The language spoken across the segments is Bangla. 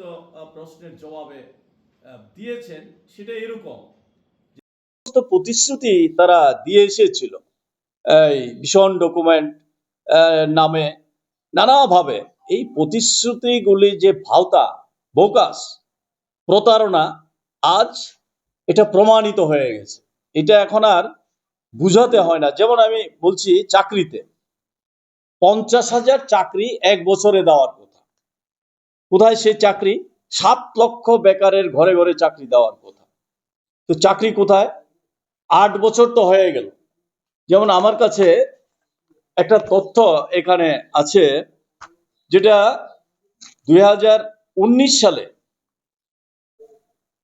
লিখিত প্রশ্নের জবাবে দিয়েছেন সেটা এরকম প্রতিশ্রুতি তারা দিয়ে এসেছিল এই ভীষণ ডকুমেন্ট নামে নানাভাবে এই প্রতিশ্রুতিগুলি যে ভাওতা বোগাস প্রতারণা আজ এটা প্রমাণিত হয়ে গেছে। এটা এখন আর বুঝাতে হয় না। যেমন আমি বলছি চাকরিতে 50,000 চাকরি 1 বছরে দেওয়ার কথা। কোথায় সেই চাকরি? 7 লক্ষ বেকারের ঘরে ঘরে চাকরি দেওয়ার কথা। তো চাকরি কোথায়? 8 বছর তো হয়ে গেল। যেমন আমার কাছে একটা তথ্য এখানে আছে, যেটা 2019 সালে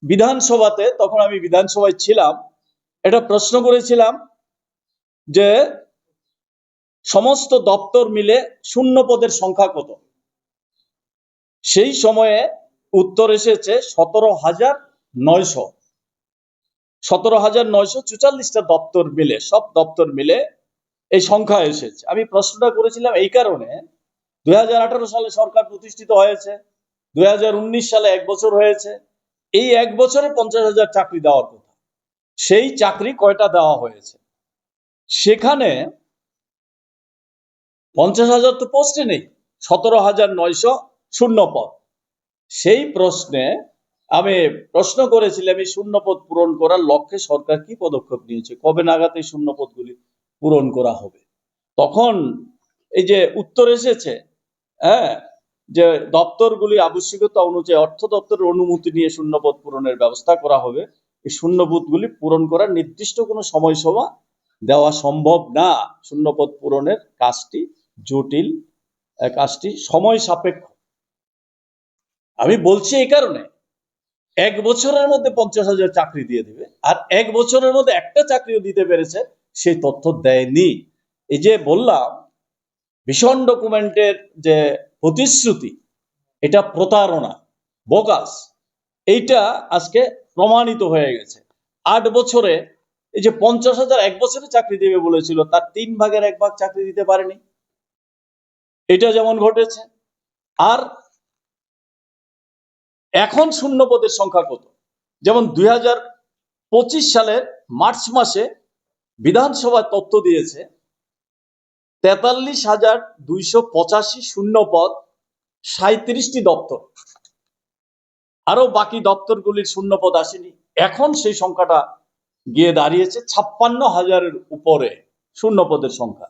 বিধানসভাতে, তখন আমি বিধানসভায় ছিলাম, এটা প্রশ্ন করেছিলাম যে সমস্ত দপ্তর মিলে শূন্য পদের সংখ্যা কত। সেই সময়ে উত্তর এসেছে 17,900। 17,944টা দপ্তর মিলে, সব দপ্তর মিলে এই সংখ্যা এসেছে। আমি প্রশ্নটা করেছিলাম এই কারণে, 2018 সালে সরকার প্রতিষ্ঠিত হয়েছে, 2019 সালে 1 বছর হয়েছে। এই 1 বছরে 50,000 চাকরি দেওয়ার কথা। সেই চাকরি কয়টা দেওয়া হয়েছে? সেখানে 50,000 তো পোস্টে নেই, 17,900 শূন্য পদ। সেই প্রশ্নে আমি প্রশ্ন করেছিলাম এই শূন্য পদ পূরণ করার লক্ষ্যে সরকার কি পদক্ষেপ নিয়েছে, কবে নাগাদ এই শূন্য পদগুলি পূরণ করা হবে। তখন এই যে উত্তর এসেছে, যে দপ্তরগুলি আবশ্যকতা অনুযায়ী অর্থ দপ্তরের অনুমতি নিয়ে শূন্যপদ পূরণের ব্যবস্থা করা হবে। এই শূন্যপদগুলি পূরণ করার নির্দিষ্ট কোনো সময়সীমা দেওয়া সম্ভব না। শূন্যপদ পূরণের কাজটি জটিল, কাজটি সময় সাপেক্ষ। আমি বলছি এই কারণে, 1 বছরের মধ্যে 50,000 চাকরি দিয়ে দিবে, আর 1 বছরের মধ্যে একটা চাকরিও দিতে পেরেছে সেই তথ্য দেয়নি। এই যে বললাম ভীষণ ডকুমেন্টের যে প্রতিশ্রুতি, এটা প্রতারণা, বোগাস, এইটা আজকে প্রমাণিত হয়ে গেছে। 8 বছরে এই যে 50,000 1 বছরে চাকরি দেবে বলেছিল, তার 3 ভাগের 1 ভাগ চাকরি দিতে পারেনি, এটা যেমন ঘটেছে। আর এখন শূন্য পদের সংখ্যা কত? যেমন 2025 সালের মার্চ মাসে বিধানসভায় তথ্য দিয়েছে 43,285 শূন্য পদ, 37টি দপ্তর। আরো বাকি দপ্তরগুলির শূন্য পদ আসেনি। এখন সেই সংখ্যাটা গিয়ে দাঁড়িয়েছে 56,000-এর উপরে শূন্য পদের সংখ্যা।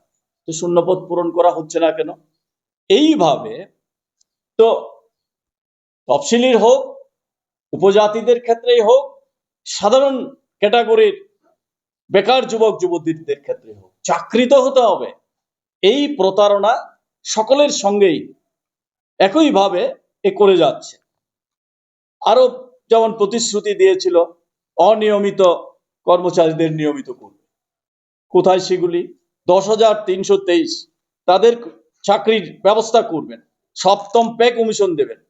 তো শূন্য পদ পূরণ করা হচ্ছে না কেন? এইভাবে তো তফসিলির হোক, উপজাতিদের ক্ষেত্রেই হোক, সাধারণ ক্যাটাগরির বেকার যুবক যুবতীদের ক্ষেত্রে হোক, চাকরি তো হতে হবে। এই প্রতারণা সকলের সঙ্গেই একইভাবে এ করে যাচ্ছে। আরো যেমন প্রতিশ্রুতি দিয়েছিল অনিয়মিত কর্মচারীদের নিয়মিত করবে, কোথায় সেগুলি? 10,323 তাদের চাকরির ব্যবস্থা করবেন, 7ম পে কমিশন দেবেন।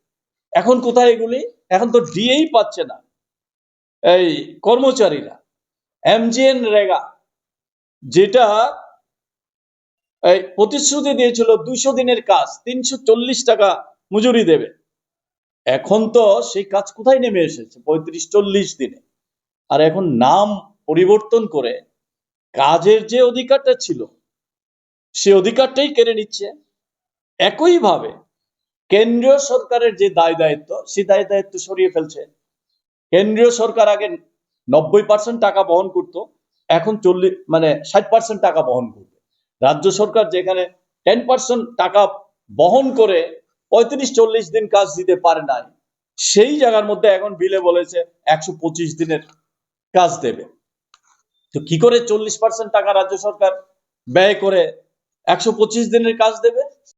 এখন কোথায় এগুলি? এখন তো ডিএই পাচ্ছে না এই কর্মচারীরা। এমজিএন রেগা, যেটা এই প্রতিশ্রুতি দিয়েছিল 200 দিনের কাজ 340 টাকা মজুরি দেবে, এখন তো সেই কাজ কোথায় নেমে এসেছে? 35-40 দিনে। আর এখন নাম পরিবর্তন করে কাজের যে অধিকারটা ছিল সে অধিকারটাই কেড়ে নিচ্ছে। একইভাবে কেন্দ্রীয় সরকারের যে দায় দায়িত্ব, সে দায় দায়িত্ব সরিয়ে ফেলছে। কেন্দ্রীয় সরকার আগে 90% টাকা বহন করত, এখন 60% টাকা বহন করবে। রাজ্য সরকার যেখানে 10% টাকা বহন করে 35-40 দিন কাজ দিতে পারে নাই, সেই জায়গার মধ্যে এখন বিলে বলেছে 125 দিনের কাজ দেবে। তো কি করে 40% টাকা রাজ্য সরকার ব্যয় করে 125 দিনের কাজ দেবে?